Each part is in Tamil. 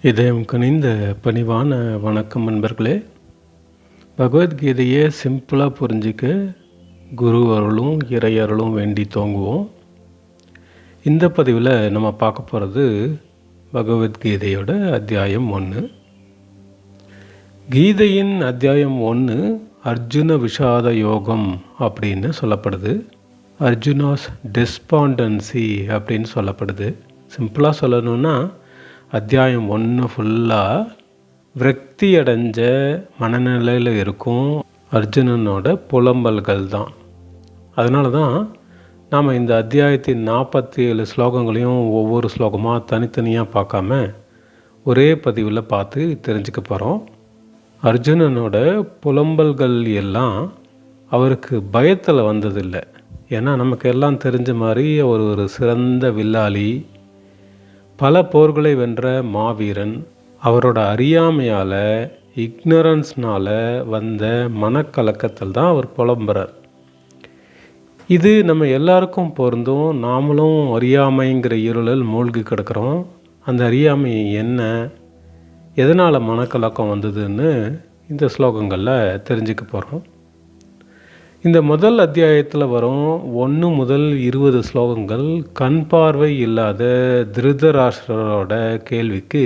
இதயம் கனிந்த பணிவான வணக்கம் நண்பர்களே. பகவத்கீதையை சிம்பிளாக புரிஞ்சிக்க குரு அருளும் இறை அருளும் வேண்டி தோங்குவோம். இந்த பதிவில் நம்ம பார்க்க போகிறது பகவத்கீதையோட அத்தியாயம் 1. கீதையின் அத்தியாயம் 1 அர்ஜுன விஷாத யோகம் அப்படின்னு சொல்லப்படுது. அர்ஜுனாஸ் டெஸ்பாண்டன்சி அப்படின்னு சொல்லப்படுது. சிம்பிளாக சொல்லணுன்னா அத்தியாயம் 1 ஃபுல்லாக விரக்தி அடைஞ்ச மனநிலையில் இருக்கும் அர்ஜுனனோட புலம்பல்கள் தான். அதனால தான் நாம் இந்த அத்தியாயத்தின் 47 ஸ்லோகங்களையும் ஒவ்வொரு ஸ்லோகமாக தனித்தனியாக பார்க்காம ஒரே பதிவில் பார்த்து தெரிஞ்சுக்க போகிறோம். அர்ஜுனனோட புலம்பல்கள் எல்லாம் அவருக்கு பயத்தில் வந்ததில்லை. ஏன்னா நமக்கு எல்லாம் தெரிஞ்ச மாதிரி அவர் ஒரு சிறந்த வில்லாளி, பல போர்களை வென்ற மாவீரன். அவரோட அறியாமையால், இக்னரன்ஸ்னால் வந்த மனக்கலக்கத்தில் தான் அவர் புலம்புறார். இது நம்ம எல்லாருக்கும் பொருந்தும். நாமளும் அறியாமைங்கிற இருளில் மூழ்கி கிடக்கிறோம். அந்த அறியாமை என்ன, எதனால் மனக்கலக்கம் வந்ததுன்னு இந்த ஸ்லோகங்களில் தெரிஞ்சுக்க போகிறோம். இந்த முதல் அத்தியாயத்தில் வரும் 1 முதல் 20 ஸ்லோகங்கள் கண் பார்வை இல்லாத திருதராஷ்டிரரோட கேள்விக்கு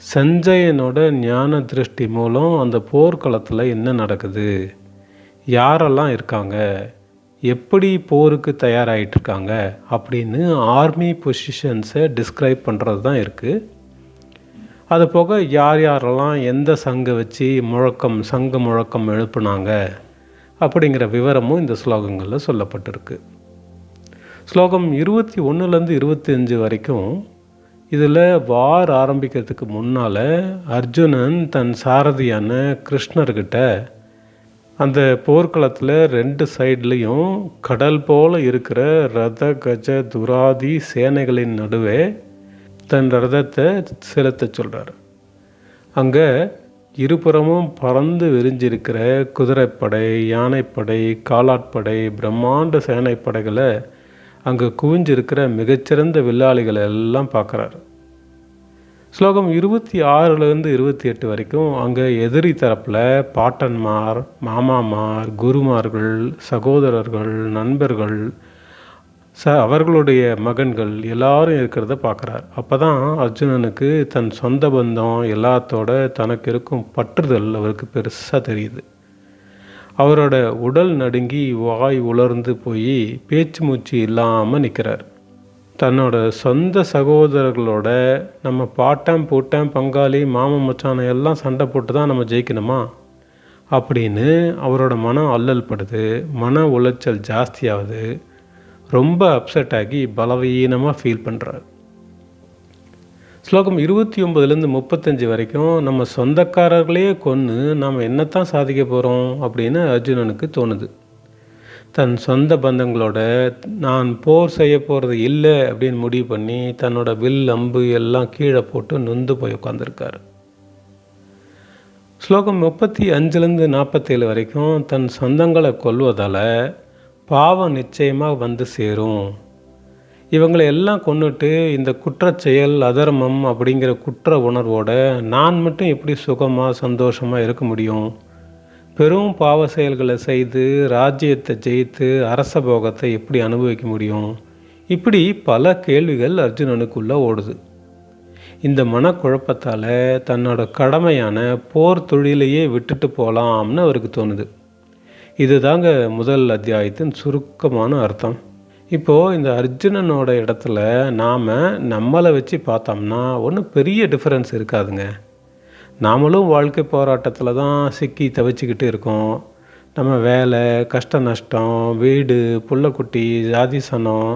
சஞ்சயனோட ஞான திருஷ்டி மூலம் அந்த போர்க்களத்தில் என்ன நடக்குது, யாரெல்லாம் இருக்காங்க, எப்படி போருக்கு தயாராகிட்டுருக்காங்க அப்படின்னு ஆர்மி பொசிஷன்ஸை டிஸ்கிரைப் பண்ணுறது தான் இருக்குது. அது போக யார் யாரெல்லாம் எந்த சங்கை வச்சு சங்க முழக்கம் எழுப்புனாங்க அப்படிங்கிற விவரமும் இந்த ஸ்லோகங்களில் சொல்லப்பட்டிருக்கு. ஸ்லோகம் 21லேருந்து 25 வரைக்கும் இதில் வார் ஆரம்பிக்கிறதுக்கு முன்னால் அர்ஜுனன் தன் சாரதியான கிருஷ்ணர்கிட்ட அந்த போர்க்களத்தில் 2 சைட்லேயும் கடல் போல் இருக்கிற ரத கஜ துராதி சேனைகளின் நடுவே தன் ரதத்தை செலுத்த சொல்கிறார். அங்கே இருபுறமும் பறந்து விரிஞ்சிருக்கிற குதிரைப்படை, யானைப்படை, காலாட்படை, பிரம்மாண்ட சேனைப்படைகளை அங்கே குவிஞ்சிருக்கிற மிகச்சிறந்த வில்லாளிகளை எல்லாம் பார்க்குறாரு. ஸ்லோகம் 26லேருந்து 28 வரைக்கும் அங்கே எதிரி தரப்பில் பாட்டன்மார், மாமாமார், குருமார்கள், சகோதரர்கள், நண்பர்கள், அவர்களுடைய மகன்கள் எல்லாரும் இருக்கிறத பார்க்குறார். அப்போ தான் அர்ஜுனனுக்கு தன் சொந்த பந்தம் எல்லாத்தோட தனக்கு இருக்கும் பற்றுதல் அவருக்கு பெருசாக தெரியுது. அவரோட உடல் நடுங்கி வாய் உலர்ந்து போய் பேச்சு மூச்சு இல்லாமல் நிற்கிறார். தன்னோட சொந்த சகோதரர்களோட நம்ம பாட்டம் பூட்டம் பங்காளி மாமன் மச்சானை எல்லாம் சண்டை போட்டு தான் நம்ம ஜெயிக்கணுமா அப்படின்னு அவரோட மனம் அல்லல் படுது. மன உளைச்சல் ஜாஸ்தியாகுது. ரொம்ப அப்செட் ஆகி பலவீனமாக ஃபீல் பண்ணுறார். ஸ்லோகம் 29லேருந்து 35 வரைக்கும் நம்ம சொந்தக்காரர்களையே கொன்று நாம் என்னத்தான் சாதிக்க போகிறோம் அப்படின்னு அர்ஜுனனுக்கு தோணுது. தன் சொந்த பந்தங்களோட நான் போர் செய்ய போகிறது இல்லை அப்படின்னு முடிவு பண்ணி தன்னோட வில் அம்பு எல்லாம் கீழே போட்டு நொந்து போய் உட்காந்துருக்காரு. ஸ்லோகம் 35லேருந்து 47 வரைக்கும் தன் சொந்தங்களை கொல்வதால் பாவம் நிச்சயமாக வந்து சேரும். இவங்களை எல்லாம் கொண்டுட்டு இந்த குற்றச்செயல் அதர்மம் அப்படிங்கிற குற்ற உணர்வோட நான் மட்டும் எப்படி சுகமாக சந்தோஷமாக இருக்க முடியும்? பெரும் பாவ செயல்களை செய்து ராஜ்யத்தை ஜெயித்து அரச போகத்தை எப்படி அனுபவிக்க முடியும்? இப்படி பல கேள்விகள் அர்ஜுனனுக்குள்ளே ஓடுது. இந்த மனக்குழப்பத்தால் தன்னோட கடமையான போர் தொழிலையே விட்டுட்டு போகலாம்னு அவருக்கு தோணுது. இது தாங்க முதல் அத்தியாயத்தின் சுருக்கமான அர்த்தம். இப்போது இந்த அர்ஜுனனோட இடத்துல நாம் நம்மளை வச்சு பார்த்தோம்னா ஒன்றும் பெரிய டிஃப்ரென்ஸ் இருக்காதுங்க. நாமளும் வாழ்க்கை போராட்டத்தில் தான் சிக்கி தவிச்சிக்கிட்டு இருக்கோம். நம்ம வேலை, கஷ்ட நஷ்டம், வீடு, புள்ளக்குட்டி, ஜாதி சனம்,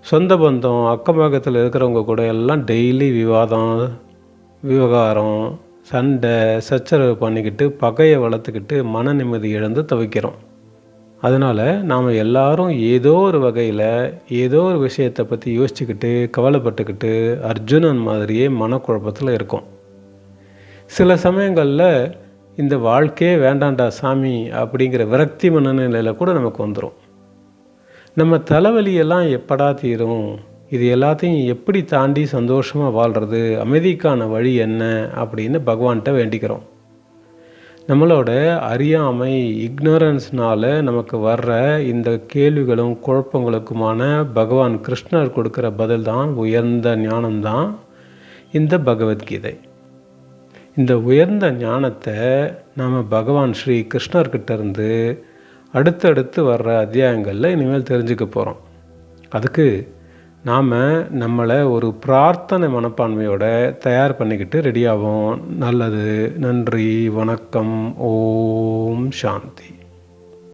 சொந்த பந்தம், அக்கம் பக்கத்தில் இருக்கிறவங்க கூட எல்லாம் டெய்லி விவாதம், விவகாரம், சண்டை சச்சரவு பண்ணிக்கிட்டு பகையை வளர்த்துக்கிட்டு மன நிம்மதி இழந்து தவிக்கிறோம். அதனால் நாம் எல்லாரும் ஏதோ ஒரு வகையில் ஏதோ ஒரு விஷயத்தை பற்றி யோசிச்சுக்கிட்டு கவலைப்பட்டுக்கிட்டு அர்ஜுனன் மாதிரியே மனக்குழப்பத்தில் இருக்கோம். சில சமயங்களில் இந்த வாழ்க்கையே வேண்டாண்டா சாமி அப்படிங்கிற விரக்தி மனநிலையில் கூட நமக்கு வந்துடும். நம்ம தலைவலியெல்லாம் எப்படா தீரும், இது எல்லாத்தையும் எப்படி தாண்டி சந்தோஷமாக வாழ்கிறது, அமைதிக்கான வழி என்ன அப்படின்னு பகவான்கிட்ட வேண்டிக்கிறோம். நம்மளோட அறியாமை, இக்னோரன்ஸ்னால் நமக்கு வர்ற இந்த கேள்விகளும் குழப்பங்களுக்குமான பகவான் கிருஷ்ணர் கொடுக்குற பதில் தான் உயர்ந்த ஞானம்தான் இந்த பகவத்கீதை. இந்த உயர்ந்த ஞானத்தை நாம் பகவான் ஸ்ரீ கிருஷ்ணர்கிட்டேருந்து அடுத்தடுத்து வர்ற அத்தியாயங்களில் இனிமேல் தெரிஞ்சுக்க போகிறோம். அதுக்கு நாம் நம்மளை ஒரு பிரார்த்தனை மனப்பான்மையோட தயார் பண்ணிக்கிட்டு ரெடியாகும். நல்லது. நன்றி. வணக்கம். ஓம் சாந்தி.